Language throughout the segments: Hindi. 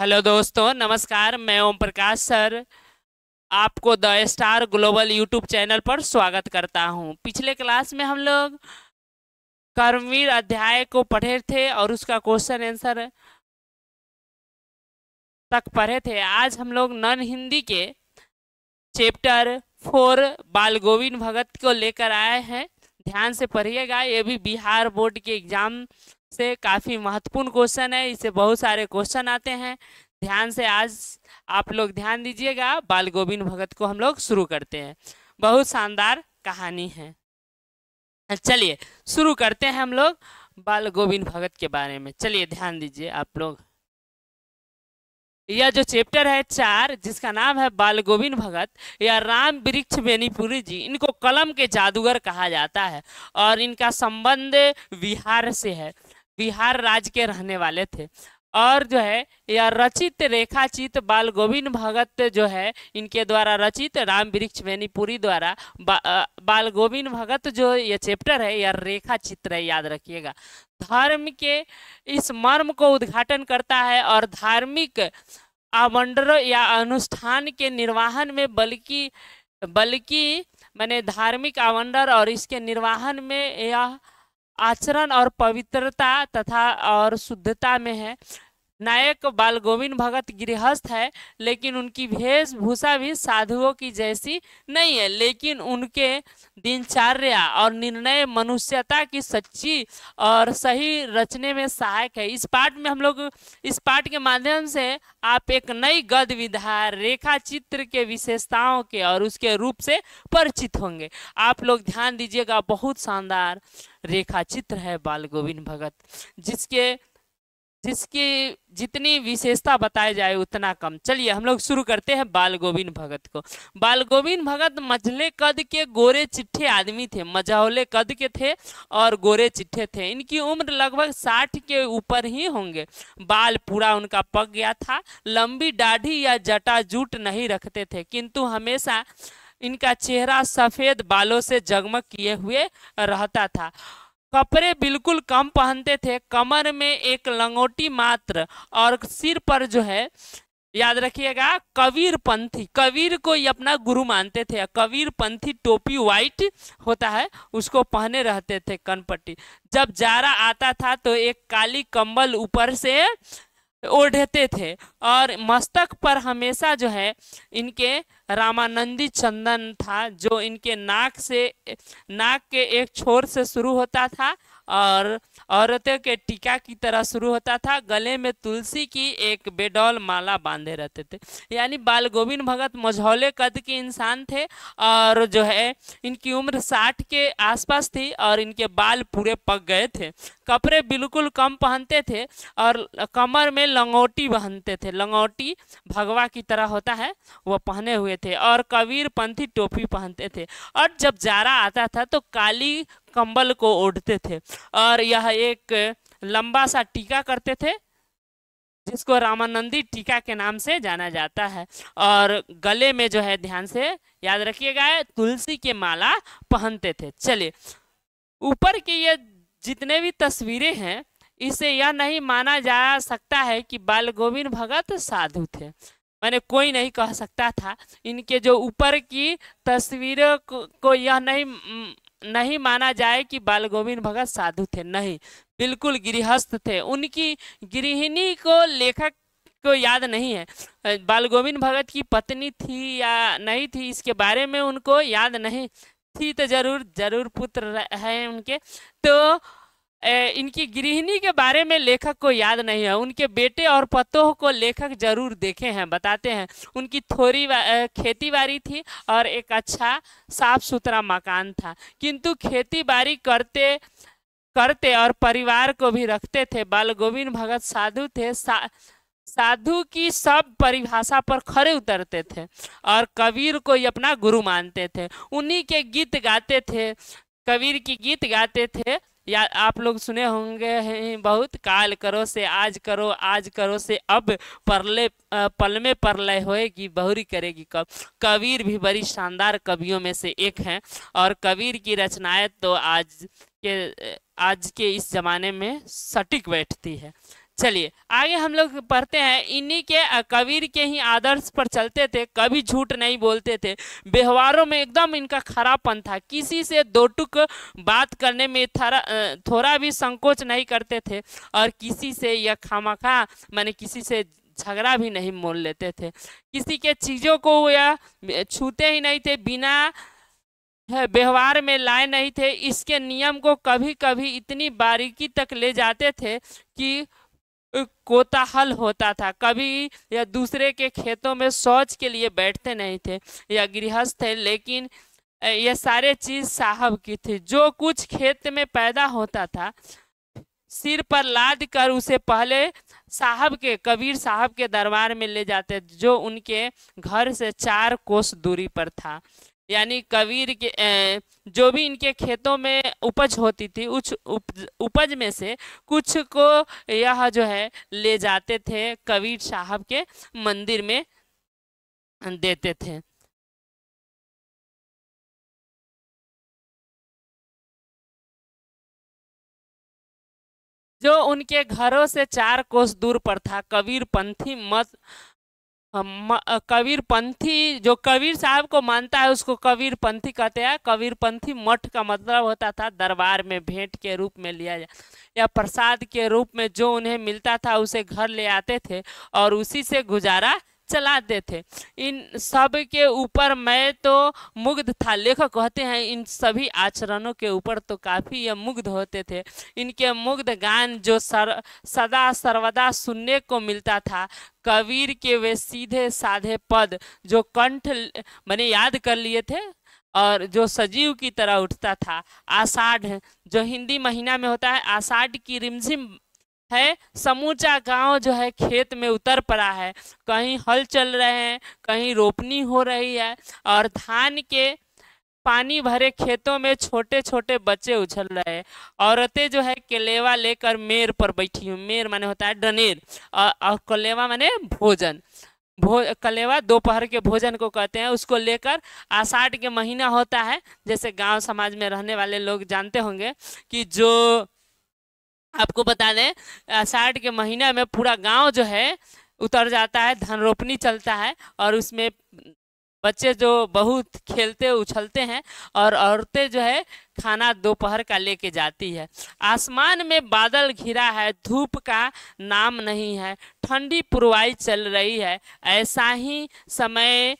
हेलो दोस्तों, नमस्कार। मैं ओम प्रकाश सर आपको the star global YouTube channel पर स्वागत करता हूं। पिछले क्लास में हम लोग कर्मवीर अध्याय को पढ़े थे और उसका क्वेश्चन आंसर तक पढ़े थे। आज हम लोग नॉन हिंदी के चैप्टर 4 बाल गोविंद भगत को लेकर आए हैं। ध्यान से पढ़िएगा, ये भी बिहार बोर्ड के एग्जाम से काफ़ी महत्वपूर्ण क्वेश्चन है। इससे बहुत सारे क्वेश्चन आते हैं। ध्यान से आज आप लोग ध्यान दीजिएगा। बाल गोविंद भगत को हम लोग शुरू करते हैं। बहुत शानदार कहानी है। चलिए शुरू करते हैं हम लोग बाल गोविंद भगत के बारे में। चलिए ध्यान दीजिए आप लोग। यह जो चैप्टर है 4, जिसका नाम है बाल गोविंद भगत, या राम वृक्ष बेनीपुरी जी, इनको कलम के जादूगर कहा जाता है और इनका संबंध बिहार से है। बिहार राज्य के रहने वाले थे और जो है यह रचित रेखाचित बाल गोविंद भगत जो है इनके द्वारा रचित राम वृक्ष बेनीपुरी द्वारा बाल गोविंद भगत जो ये चैप्टर है यह रेखा चित्र है, याद रखिएगा। धर्म के इस मर्म को उद्घाटन करता है और धार्मिक आवंडर या अनुष्ठान के निर्वाहन में बल्कि मैंने धार्मिक आवंडर और इसके निर्वाहन में यह आचरण और पवित्रता तथा और शुद्धता में है। नायक बाल गोविंद भगत गृहस्थ है, लेकिन उनकी वेशभूषा भी साधुओं की जैसी नहीं है, लेकिन उनके दिनचर्या और निर्णय मनुष्यता की सच्ची और सही रचने में सहायक है। इस पाठ के माध्यम से आप एक नई गद्य विधा रेखा चित्र के विशेषताओं के और उसके रूप से परिचित होंगे। आप लोग ध्यान दीजिएगा, बहुत शानदार रेखा चित्र है बाल गोविंद भगत, जिसकी जितनी विशेषता बताई जाए उतना कम। चलिए हम लोग शुरू करते हैं बाल गोविंद भगत को। बाल गोविंद भगत मझले कद के गोरे चिट्ठे आदमी थे, मझौले कद के थे और गोरे चिट्ठे थे। इनकी उम्र लगभग 60 के ऊपर ही होंगे। बाल पूरा उनका पक गया था। लंबी दाढ़ी या जटा जूट नहीं रखते थे, किंतु हमेशा इनका चेहरा सफेद बालों से जगमग किए हुए रहता था। कपड़े बिल्कुल कम पहनते थे। कमर में एक लंगोटी मात्र और सिर पर जो है, याद रखिएगा, कबीर पंथी, कबीर को ये अपना गुरु मानते थे। कबीर पंथी टोपी वाइट होता है उसको पहने रहते थे, कनपट्टी। जब जाड़ा आता था तो एक काली कंबल ऊपर से ओढ़ते थे और मस्तक पर हमेशा जो है इनके रामानंदी चंदन था, जो इनके नाक के एक छोर से शुरू होता था और औरतों के टीका की तरह शुरू होता था। गले में तुलसी की एक बेडौल माला बांधे रहते थे। यानी बाल गोविंद भगत मझौले कद के इंसान थे और जो है इनकी उम्र 60 के आसपास थी और इनके बाल पूरे पक गए थे। कपड़े बिल्कुल कम पहनते थे और कमर में लंगोटी पहनते थे। लंगोटी भगवा की तरह होता है, वो पहने हुए थे और कबीर पंथी टोपी पहनते थे। और जब जाड़ा आता था तो काली कंबल को ओढ़ते थे और यह एक लंबा सा टीका करते थे, जिसको रामानंदी टीका के नाम से जाना जाता है। और गले में जो है, ध्यान से याद रखिएगा, तुलसी के माला पहनते थे। चलिए, ऊपर की ये जितने भी तस्वीरें हैं, इससे यह नहीं माना जा सकता है कि बाल गोविंद भगत साधु थे। मैंने कोई नहीं कह सकता था। इनके जो ऊपर की तस्वीरों को यह नहीं माना जाए कि बाल गोविंद भगत साधु थे। नहीं, बिल्कुल गृहस्थ थे। उनकी गृहिणी को लेखक को याद नहीं है। बाल गोविंद भगत की पत्नी थी या नहीं थी, इसके बारे में उनको याद नहीं थी, तो जरूर पुत्र हैं उनके। तो इनकी गृहिणी के बारे में लेखक को याद नहीं है। उनके बेटे और पतोह को लेखक जरूर देखे हैं, बताते हैं। उनकी थोड़ी खेती बाड़ी थी और एक अच्छा साफ सुथरा मकान था, किंतु खेती बाड़ी करते और परिवार को भी रखते थे। बाल गोविंद भगत साधु थे। साधु की सब परिभाषा पर खरे उतरते थे और कबीर को ही अपना गुरु मानते थे। उन्हीं के गीत गाते थे, कबीर की गीत गाते थे। या आप लोग सुने होंगे हैं बहुत, काल करो से आज करो, आज करो से अब, पल में परलय होएगी, बहुरी करेगी कब। कबीर भी बड़ी शानदार कवियों में से एक हैं और कबीर की रचनाएं तो आज के इस जमाने में सटीक बैठती है। चलिए आगे हम लोग पढ़ते हैं। इन्हीं के कबीर के ही आदर्श पर चलते थे, कभी झूठ नहीं बोलते थे, व्यवहारों में एकदम इनका खरापन था, किसी से दो टुक बात करने में थोड़ा भी संकोच नहीं करते थे, और किसी से यह खामखा माने किसी से झगड़ा भी नहीं मोल लेते थे, किसी के चीज़ों को या छूते ही नहीं थे, बिना व्यवहार में लाए नहीं थे। इसके नियम को कभी कभी इतनी बारीकी तक ले जाते थे कि कोताहल होता था। कभी या दूसरे के खेतों में शौच के लिए बैठते नहीं थे, या गृहस्थ थे, लेकिन ये सारे चीज साहब की थी। जो कुछ खेत में पैदा होता था सिर पर लाद कर उसे पहले साहब के कबीर साहब के दरबार में ले जाते, जो उनके घर से 4 कोस दूरी पर था। यानी कबीर के जो भी इनके खेतों में उपज होती थी उस उपज में से कुछ को यह जो है ले जाते थे, कबीर साहब के मंदिर में देते थे। जो उनके घरों से 4 कोस दूर पर था, कबीर पंथी कबीर पंथी जो कबीर साहब को मानता है उसको कबीर पंथी कहते हैं। कबीर पंथी मठ का मतलब होता था दरबार में भेंट के रूप में लिया जाए या प्रसाद के रूप में जो उन्हें मिलता था उसे घर ले आते थे और उसी से गुजारा चलाते थे। इन सब के ऊपर मैं तो मुग्ध था। लेखक कहते हैं इन सभी आचरणों के ऊपर तो काफ़ी ये मुग्ध होते थे। इनके मुग्ध गान जो सदा सर्वदा सुनने को मिलता था, कबीर के वे सीधे साधे पद जो कंठ मैंने याद कर लिए थे और जो सजीव की तरह उठता था। आषाढ़ जो हिंदी महीना में होता है, आषाढ़ की रिमझिम है, समूचा गांव जो है खेत में उतर पड़ा है। कहीं हल चल रहे हैं, कहीं रोपनी हो रही है, और धान के पानी भरे खेतों में छोटे छोटे बच्चे उछल रहे हैं। औरतें जो है केलेवा लेकर मेर पर बैठी हुई, मेर माने होता है डनेर, और कलेवा माने भोजन, कलेवा दोपहर के भोजन को कहते हैं। उसको लेकर आषाढ़ के महीना होता है, जैसे गांव समाज में रहने वाले लोग जानते होंगे कि जो आपको बता दें आषाढ़ के महीना में पूरा गांव जो है उतर जाता है, धन रोपनी चलता है, और उसमें बच्चे जो बहुत खेलते उछलते हैं और औरतें जो है खाना दोपहर का लेके जाती है। आसमान में बादल घिरा है, धूप का नाम नहीं है, ठंडी पुरवाई चल रही है। ऐसा ही समय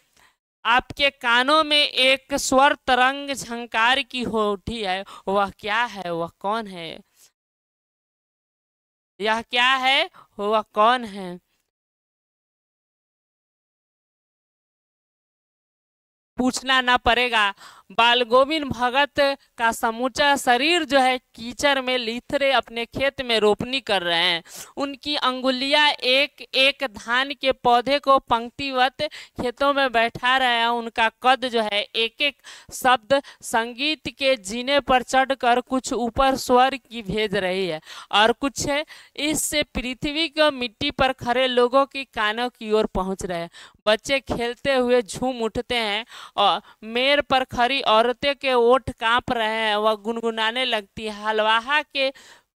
आपके कानों में एक स्वर तरंग झंकार की हो उठी है। वह क्या है, वह कौन है, यह क्या है, वह कौन है। पूछना ना पड़ेगा। बाल गोविंद भगत का समूचा शरीर जो है कीचड़ में लिथरे अपने खेत में रोपनी कर रहे हैं। उनकी अंगुलियां एक एक धान के पौधे को पंक्तिवत खेतों में बैठा रहे हैं। उनका कद जो है एक एक शब्द संगीत के जीने पर चढ़कर कुछ ऊपर स्वर की भेज रही है, और कुछ इससे पृथ्वी को मिट्टी पर खड़े लोगों की कानों की ओर पहुंच रहे हैं। बच्चे खेलते हुए झूम उठते हैं और मेर पर खड़ी औरतें के ओठ कांप रहे हैं। वह गुनगुनाने लगती है, हलवाहा के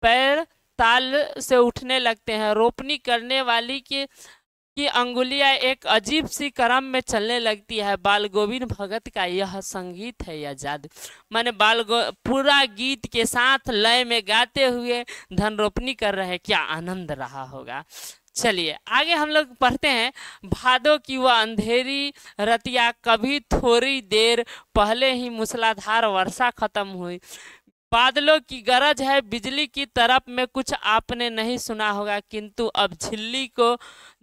पैर ताल से उठने लगते हैं। रोपनी करने वाली की अंगुलियां एक अजीब सी क्रम में चलने लगती है। बाल गोविंद भगत का यह संगीत है या जादू। माने पूरा गीत के साथ लय में गाते हुए धन रोपनी कर रहे हैं, क्या आनंद रहा होगा। चलिए आगे हम लोग पढ़ते हैं। भादों की वह अंधेरी रतिया, कभी थोड़ी देर पहले ही मूसलाधार वर्षा खत्म हुई। बादलों की गरज है, बिजली की तरफ में कुछ आपने नहीं सुना होगा, किंतु अब झिल्ली को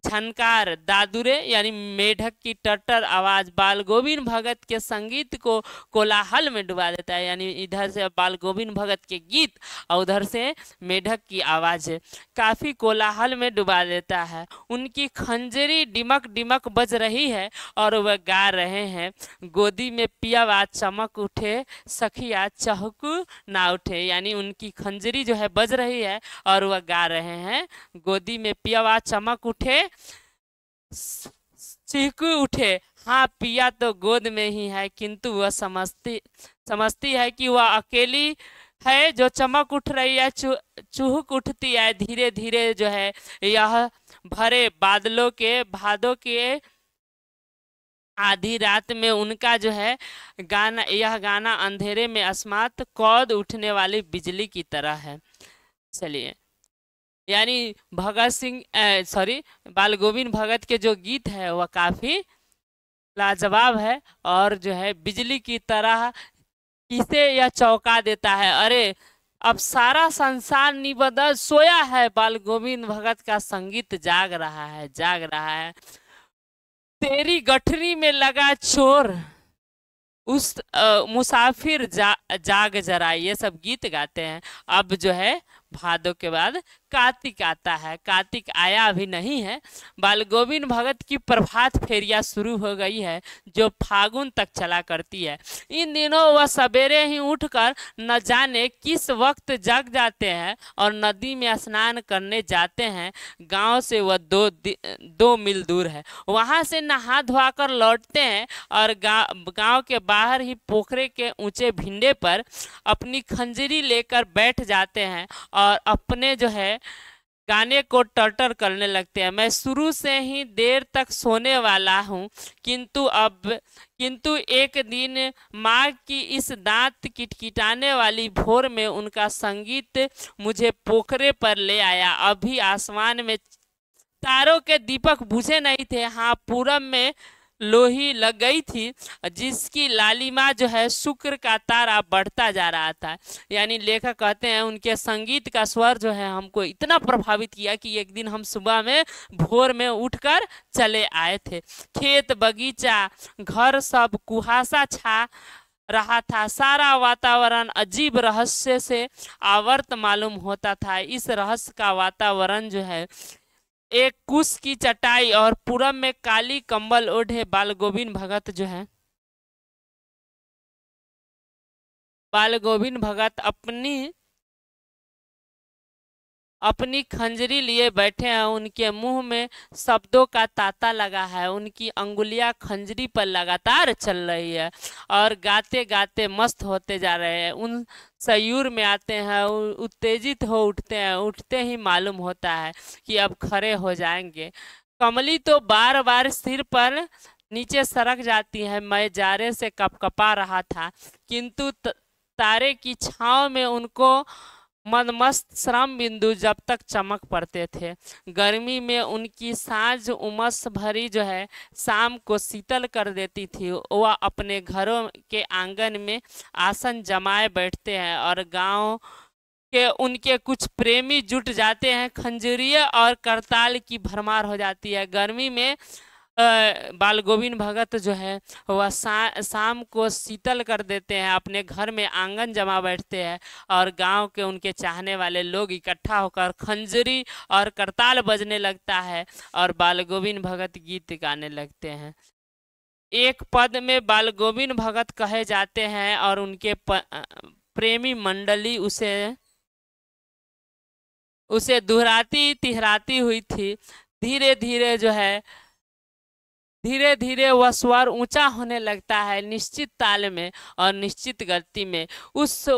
झनकार, दादुरे यानी मेढक की टट्टर आवाज बाल गोविंद भगत के संगीत को कोलाहल में डुबा देता है। यानी इधर से बाल गोविंद भगत के गीत और उधर से मेढक की आवाज काफी कोलाहल में डुबा देता है। उनकी खंजरी डिमक डिमक बज रही है और वह गा रहे हैं, गोदी में पियावा चमक उठे, सखिया चहकू ना उठे। यानी उनकी खंजरी जो है बज रही है और वह गा रहे हैं, गोदी में पियावा चमक उठे, चीकू उठे। हाँ पिया तो गोद में ही है, किंतु वह समझती है कि वह अकेली है जो चमक उठ रही है, चुहक उठती है धीरे धीरे जो है यह भरे बादलों के भादों के आधी रात में उनका जो है गाना, यह गाना अंधेरे में अस्मात कौद उठने वाली बिजली की तरह है। चलिए, यानी भगत सिंह सॉरी बाल गोविंद भगत के जो गीत है वह काफी लाजवाब है और जो है बिजली की तरह इसे यह चौंका देता है। अरे अब सारा संसार निबदल सोया है, बाल गोविंद भगत का संगीत जाग रहा है, जाग रहा है। तेरी गठरी में लगा चोर उस मुसाफिर जाग जरा, ये सब गीत गाते हैं। अब जो है भादों के बाद कार्तिक आता है, कार्तिक आया अभी नहीं है। बाल गोविंद भगत की प्रभात फेरिया शुरू हो गई है जो फागुन तक चला करती है। इन दिनों वह सवेरे ही उठकर न जाने किस वक्त जग जाते हैं और नदी में स्नान करने जाते हैं। गांव से वह 2 मील दूर है। वहां से नहा धोआ कर लौटते हैं और गांव के बाहर ही पोखरे के ऊंचे भिंडे पर अपनी खंजरी लेकर बैठ जाते हैं और अपने जो है गाने को टर्टर करने लगते हैं। मैं शुरू से ही देर तक सोने वाला हूँ, किंतु एक दिन माँ की इस दांत किटकिटाने वाली भोर में उनका संगीत मुझे पोखरे पर ले आया। अभी आसमान में तारों के दीपक बुझे नहीं थे। हाँ, पूरब में लोही लग गई थी जिसकी लालिमा जो है शुक्र का तारा बढ़ता जा रहा था। यानी लेखक कहते हैं उनके संगीत का स्वर जो है हमको इतना प्रभावित किया कि एक दिन हम सुबह में भोर में उठकर चले आए थे। खेत बगीचा घर सब कुहासा छा रहा था। सारा वातावरण अजीब रहस्य से आवर्त मालूम होता था। इस रहस्य का वातावरण जो है एक कुश की चटाई और पूरब में काली कंबल ओढ़े बाल गोविंद भगत जो है, बाल गोविंद भगत अपनी खंजरी लिए बैठे हैं। उनके मुंह में शब्दों का तांता लगा है। उनकी अंगुलियां खंजरी पर लगातार चल रही है और गाते गाते मस्त होते जा रहे हैं। उन सयूर में आते हैं, उत्तेजित हो उठते हैं। उठते ही मालूम होता है कि अब खड़े हो जाएंगे। कमली तो बार बार सिर पर नीचे सरक जाती है। मैं जारे से कपकपा रहा था, किंतु तारे की छांव में उनको मदमस्त श्रम बिंदु जब तक चमक पड़ते थे। गर्मी में उनकी सांझ उमस भरी जो है शाम को शीतल कर देती थी। वह अपने घरों के आंगन में आसन जमाए बैठते हैं और गांव के उनके कुछ प्रेमी जुट जाते हैं। खंजरीय और करताल की भरमार हो जाती है। गर्मी में बाल गोविंद भगत जो है वह शाम को शीतल कर देते हैं। अपने घर में आंगन जमा बैठते हैं और गांव के उनके चाहने वाले लोग इकट्ठा होकर खंजरी और करताल बजने लगता है और बाल गोविंद भगत गीत गाने लगते हैं। एक पद में बाल गोविंद भगत कहे जाते हैं और उनके प्रेमी मंडली उसे दुहराती तिहराती हुई थी। धीरे धीरे वह स्वर ऊंचा होने लगता है, निश्चित ताल में और निश्चित गति में। उस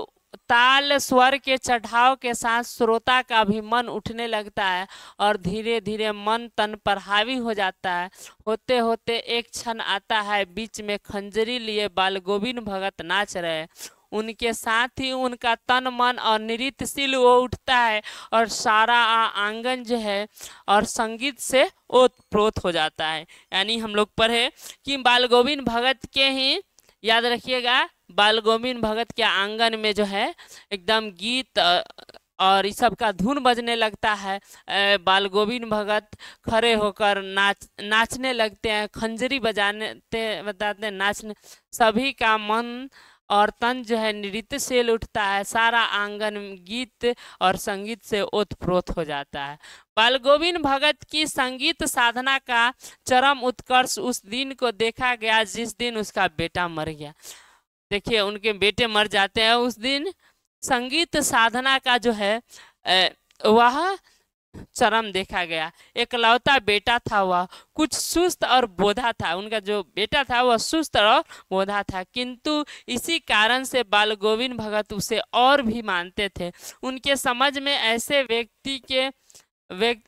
ताल स्वर के चढ़ाव के साथ श्रोता का भी मन उठने लगता है और धीरे धीरे मन तन पर हावी हो जाता है। होते होते एक क्षण आता है, बीच में खंजरी लिए बाल गोविंद भगत नाच रहे। उनके साथ ही उनका तन मन और नृत्यशील वो उठता है और सारा आंगन जो है और संगीत से ओतप्रोत हो जाता है। यानी हम लोग पढ़े कि बाल गोविंद भगत के ही, याद रखिएगा, बाल गोविंद भगत के आंगन में जो है एकदम गीत और इस सब का धुन बजने लगता है। बाल गोविंद भगत खड़े होकर नाचने लगते हैं, खंजरी बताते नाचने। सभी का मन और तन जो है नृत्य से उठता है। सारा आंगन गीत और संगीत से ओतप्रोत हो जाता है। बाल गोविंद भगत की संगीत साधना का चरम उत्कर्ष उस दिन को देखा गया जिस दिन उसका बेटा मर गया। देखिए, उनके बेटे मर जाते हैं उस दिन संगीत साधना का जो है वह चरम देखा गया। एकलौता बेटा था, वह कुछ सुस्त और बोधा था। उनका जो बेटा था वह सुस्त और बोधा था, किंतु इसी कारण से बाल गोविंद भगत उसे और भी मानते थे। उनके समझ में ऐसे व्यक्ति के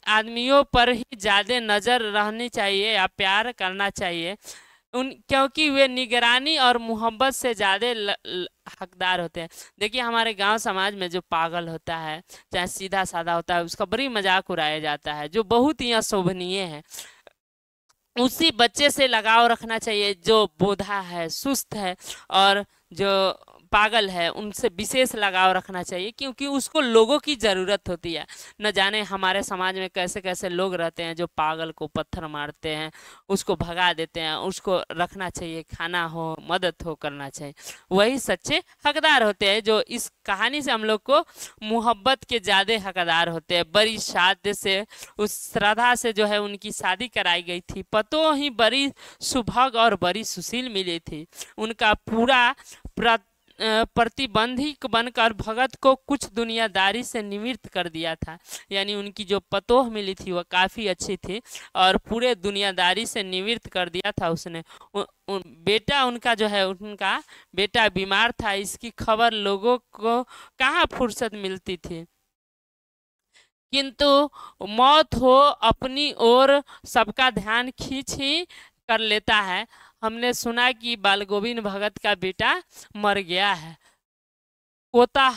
आदमियों पर ही ज्यादा नजर रहनी चाहिए या प्यार करना चाहिए, क्योंकि वे निगरानी और मोहब्बत से ज्यादा हकदार होते हैं। देखिए हमारे गांव समाज में जो पागल होता है, चाहे सीधा साधा होता है, उसका बड़ी मजाक उड़ाया जाता है, जो बहुत ही अशोभनीय है। उसी बच्चे से लगाव रखना चाहिए जो बोधा है, सुस्त है और जो पागल है, उनसे विशेष लगाव रखना चाहिए, क्योंकि उसको लोगों की ज़रूरत होती है। न जाने हमारे समाज में कैसे कैसे लोग रहते हैं जो पागल को पत्थर मारते हैं, उसको भगा देते हैं। उसको रखना चाहिए, खाना हो, मदद हो, करना चाहिए। वही सच्चे हकदार होते हैं, जो इस कहानी से हम लोग को मोहब्बत के ज़्यादा हकदार होते हैं। बड़ी शादी से, उस श्रद्धा से जो है उनकी शादी कराई गई थी। पतो ही बड़ी सुभग और बड़ी सुशील मिली थी। उनका पूरा प्रतिबंधिक बनकर भगत को कुछ दुनियादारी से निवृत्त कर दिया था। यानी उनकी जो पतोह मिली थी वह काफ़ी अच्छी थी और पूरे दुनियादारी से निवृत्त कर दिया था उसने। बेटा उनका जो है, उनका बेटा बीमार था, इसकी खबर लोगों को कहाँ फुर्सत मिलती थी, किंतु मौत हो अपनी ओर सबका ध्यान खींच ही कर लेता है। हमने सुना कि बाल गोविंद भगत का बेटा मर गया है। कोता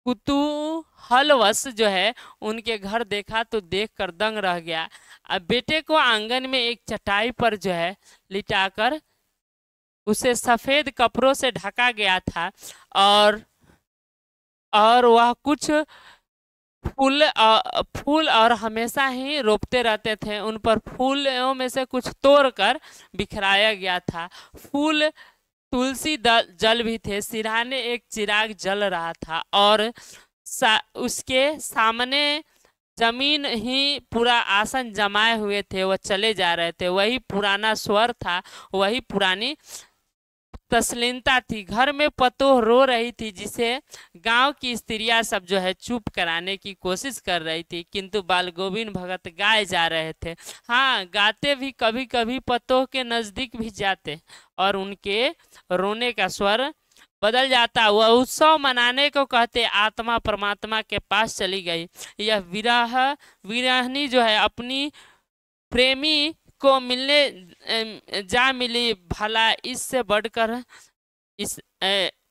कुतूहलवश जो है उनके घर देखा तो देखकर दंग रह गया। अब बेटे को आंगन में एक चटाई पर जो है लिटाकर उसे सफेद कपड़ों से ढका गया था और वह कुछ फूल और हमेशा ही रोपते रहते थे। उन पर फूलों में से कुछ तोड़कर बिखराया गया था। फूल तुलसी जल भी थे। सिरहाने एक चिराग जल रहा था और उसके सामने जमीन ही पूरा आसन जमाए हुए थे। वह चले जा रहे थे। वही पुराना स्वर था, वही पुरानी तसलीनता थी। घर में पतोह रो रही थी, जिसे गांव की स्त्रियां सब जो है चुप कराने की कोशिश कर रही थी, किंतु बाल गोविंद भगत गाए जा रहे थे। हाँ, गाते भी कभी कभी पतोह के नजदीक भी जाते और उनके रोने का स्वर बदल जाता। वह उत्सव मनाने को कहते। आत्मा परमात्मा के पास चली गई। यह विरहनी जो है अपनी प्रेमी को मिलने जा मिली। भला इससे बढ़कर इस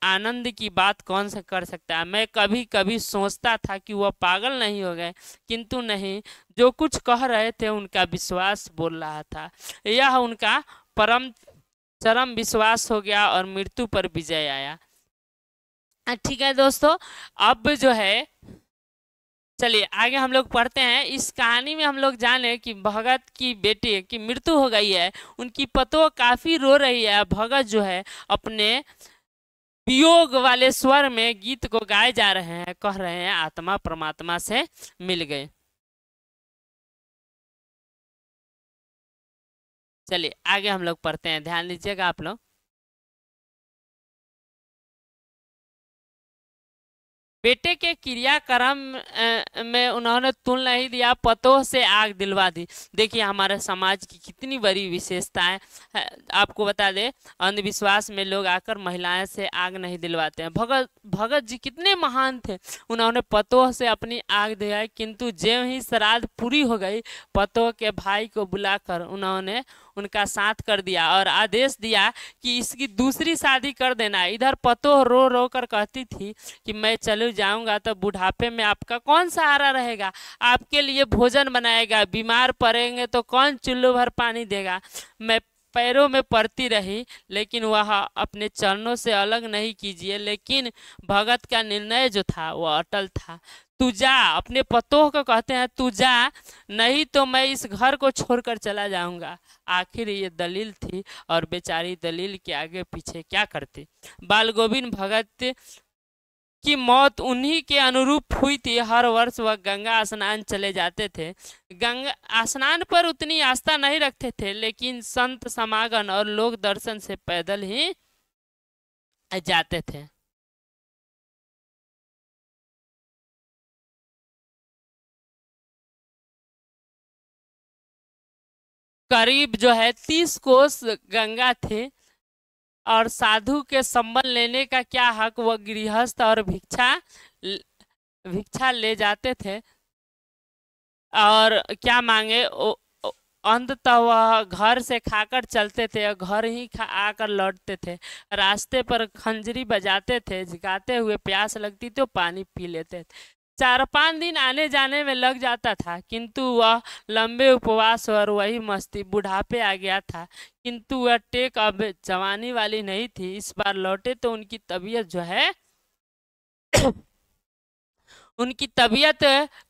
आनंद की बात कौन सा कर सकता है। मैं कभी कभी सोचता था कि वह पागल नहीं हो गए, किंतु नहीं, जो कुछ कह रहे थे उनका विश्वास बोल रहा था। यह उनका परम चरम विश्वास हो गया और मृत्यु पर विजय आया। ठीक है दोस्तों, अब जो है चलिए आगे हम लोग पढ़ते हैं। इस कहानी में हम लोग जाने कि भगत की बेटी की मृत्यु हो गई है। उनकी पतोह काफी रो रही है। भगत जो है अपने वियोग वाले स्वर में गीत को गाए जा रहे हैं, कह रहे हैं आत्मा परमात्मा से मिल गए। चलिए आगे हम लोग पढ़ते हैं, ध्यान दीजिएगा आप लोग। बेटे के क्रियाक्रम में उन्होंने तुल नहीं दिया, पतोह से आग दिलवा दी। देखिए हमारे समाज की कितनी बड़ी विशेषताएं है। आपको बता दें, अंधविश्वास में लोग आकर महिलाएं से आग नहीं दिलवाते हैं। भगत जी कितने महान थे। उन्होंने पतोह से अपनी आग दिलाई, किंतु ज्यों ही श्राद्ध पूरी हो गई, पतोह के भाई को बुलाकर उन्होंने उनका साथ कर दिया और आदेश दिया कि इसकी दूसरी शादी कर देना। इधर पतोह रो रो कर कहती थी कि मैं चलू जाऊंगा तो बुढ़ापे में आपका कौन सहारा रहेगा, आपके लिए भोजन बनाएगा, बीमार पड़ेंगे तो कौन चुल्लू भर पानी देगा। मैं पैरों में पड़ती रही, लेकिन वह अपने चरणों से अलग नहीं कीजिए। लेकिन भगत का निर्णय जो था वह अटल था। तू जा, अपने पतोह को कहते हैं तू जा, नहीं तो मैं इस घर को छोड़कर चला जाऊंगा। आखिर ये दलील थी और बेचारी दलील के आगे पीछे क्या करती। बाल गोविंद भगत की मौत उन्हीं के अनुरूप हुई थी। हर वर्ष वह गंगा स्नान चले जाते थे। गंगा स्नान पर उतनी आस्था नहीं रखते थे, लेकिन संत समागम और लोक दर्शन से पैदल ही जाते थे। करीब जो है 30 कोस गंगा थे और साधु के संबल लेने का क्या हक, वह गृहस्थ और भिक्षा ले जाते थे और क्या मांगे अंततः वह घर से खाकर चलते थे और घर ही आकर लौटते थे। रास्ते पर खंजरी बजाते थे, गाते हुए प्यास लगती तो पानी पी लेते थे। 4-5 दिन आने जाने में लग जाता था, किंतु वह लंबे उपवास और वही मस्ती। बुढ़ापे आ गया था, किंतु वह टेक अब जवानी वाली नहीं थी। इस बार लौटे तो उनकी तबीयत जो है उनकी तबीयत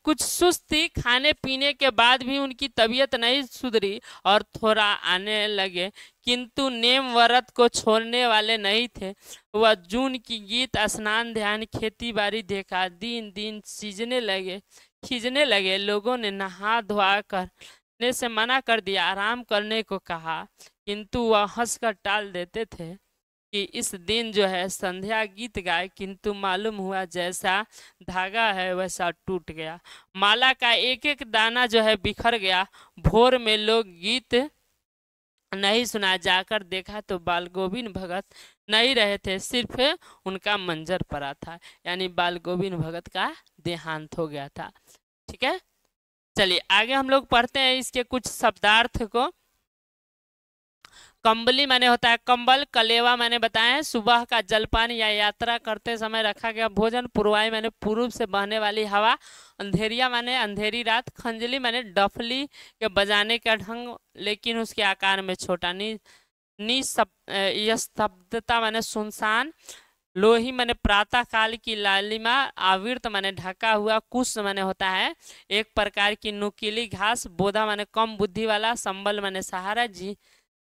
कुछ सुस्त थी। खाने पीने के बाद भी उनकी तबीयत नहीं सुधरी और थोड़ा आने लगे, किंतु नेम व्रत को छोड़ने वाले नहीं थे। वह जून की गीत, स्नान, ध्यान, खेती बाड़ी देखा। दिन दिन खींचने लगे। लोगों ने नहा धोआ करने से मना कर दिया, आराम करने को कहा, किंतु वह हंसकर टाल देते थे कि इस दिन जो है संध्या गीत गाए, किंतु मालूम हुआ जैसा धागा है वैसा टूट गया। माला का एक एक दाना जो है बिखर गया। भोर में लोग गीत नहीं सुना। जाकर देखा तो बाल गोविंद भगत नहीं रहे थे, सिर्फ उनका मंजर पड़ा था। यानी बाल गोविंद भगत का देहांत हो गया था। ठीक है, चलिए आगे हम लोग पढ़ते हैं इसके कुछ शब्दार्थ को। कंबली माने होता है कंबल। कलेवा माने बताएं सुबह का जलपान या यात्रा करते समय रखा गया भोजन। पुरवाई माने पूर्व से बहने वाली हवा। अंधेरिया माने अंधेरी रात। खंजली माने डफली के बजाने का ढंग लेकिन उसके आकार में छोटा। निस्तब्धता माने सुनसान। लोही माने प्रातः काल की लालिमा। आविर्त माने ढका हुआ। कुश माने होता है एक प्रकार की नुकीली घास। बोधा माने कम बुद्धि वाला। संबल माने सहारा।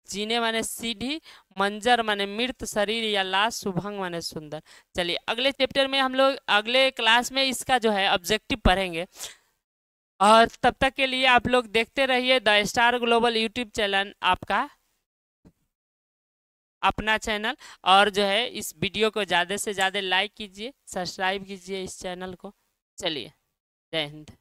जीने माने सीढ़ी। मंजर माने मृत शरीर या लाश। शुभंग माने सुंदर। चलिए अगले चैप्टर में हम लोग अगले क्लास में इसका जो है ऑब्जेक्टिव पढ़ेंगे, और तब तक के लिए आप लोग देखते रहिए the star global YouTube channel, आपका अपना चैनल। और जो है इस वीडियो को ज़्यादा से ज़्यादा लाइक कीजिए, सब्सक्राइब कीजिए इस चैनल को। चलिए, जय हिंद।